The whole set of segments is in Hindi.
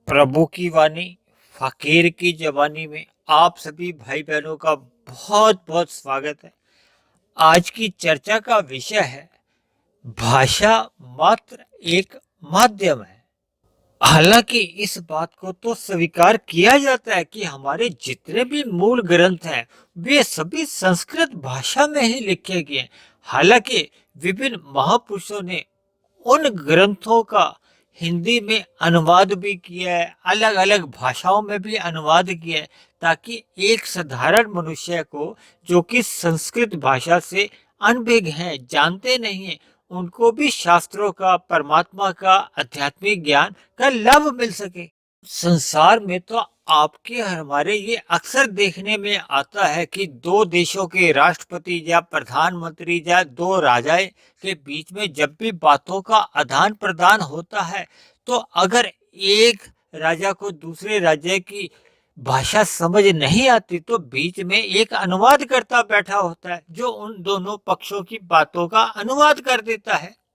प्रभु की वाणी फकीर की जवानी में आप सभी भाई बहनों का बहुत बहुत स्वागत है। आज की चर्चा का विषय है भाषा मात्र एक माध्यम है। हालांकि इस बात को तो स्वीकार किया जाता है कि हमारे जितने भी मूल ग्रंथ हैं वे सभी संस्कृत भाषा में ही लिखे गए हैं। हालांकि विभिन्न महापुरुषों ने उन ग्रंथों का हिंदी में अनुवाद भी किया है, अलग अलग भाषाओं में भी अनुवाद किया है, ताकि एक साधारण मनुष्य को जो कि संस्कृत भाषा से अनभिज्ञ हैं, जानते नहीं हैं, उनको भी शास्त्रों का, परमात्मा का, आध्यात्मिक ज्ञान का लाभ मिल सके। संसार में तो आपके हमारे ये अक्सर देखने में आता है कि दो देशों के राष्ट्रपति या प्रधानमंत्री या दो राजाएं के बीच में जब भी बातों का आदान प्रदान होता है, तो अगर एक राजा को दूसरे राज्य की भाषा समझ नहीं आती तो बीच में एक अनुवादकर्ता बैठा होता है जो उन दोनों पक्षों की बातों का अनुवाद कर देता है।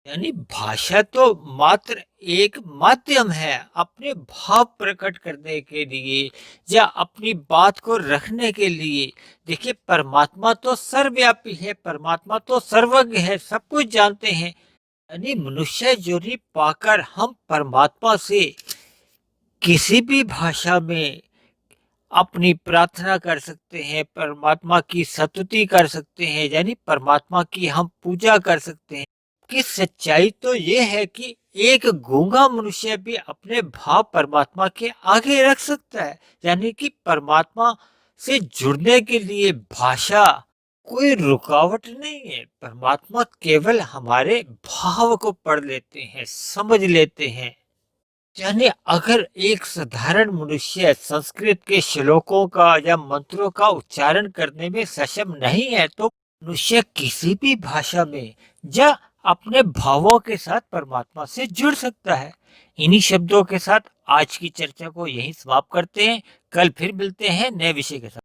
यानी भाषा तो मात्र एक माध्यम है अपने भाव प्रकट करने के लिए या अपनी बात को रखने के लिए। देखिए, परमात्मा तो सर्वव्यापी है, परमात्मा तो सर्वज्ञ है, सब कुछ जानते हैं। यानी मनुष्य जोरी पाकर हम परमात्मा से किसी भी भाषा में अपनी प्रार्थना कर सकते हैं, परमात्मा की स्तुति कर सकते हैं, यानी परमात्मा की हम पूजा कर सकते हैं। कि सच्चाई तो ये है कि एक गूंगा मनुष्य भी अपने भाव परमात्मा के आगे रख सकता है। यानी कि परमात्मा से जुड़ने के लिए भाषा कोई रुकावट नहीं है। परमात्मा केवल हमारे भाव को पढ़ लेते हैं, समझ लेते हैं। यानी अगर एक साधारण मनुष्य संस्कृत के श्लोकों का या मंत्रों का उच्चारण करने में सक्षम नहीं है, तो मनुष्य किसी भी भाषा में या अपने भावों के साथ परमात्मा से जुड़ सकता है। इन्हीं शब्दों के साथ आज की चर्चा को यहीं समाप्त करते हैं। कल फिर मिलते हैं नए विषय के साथ।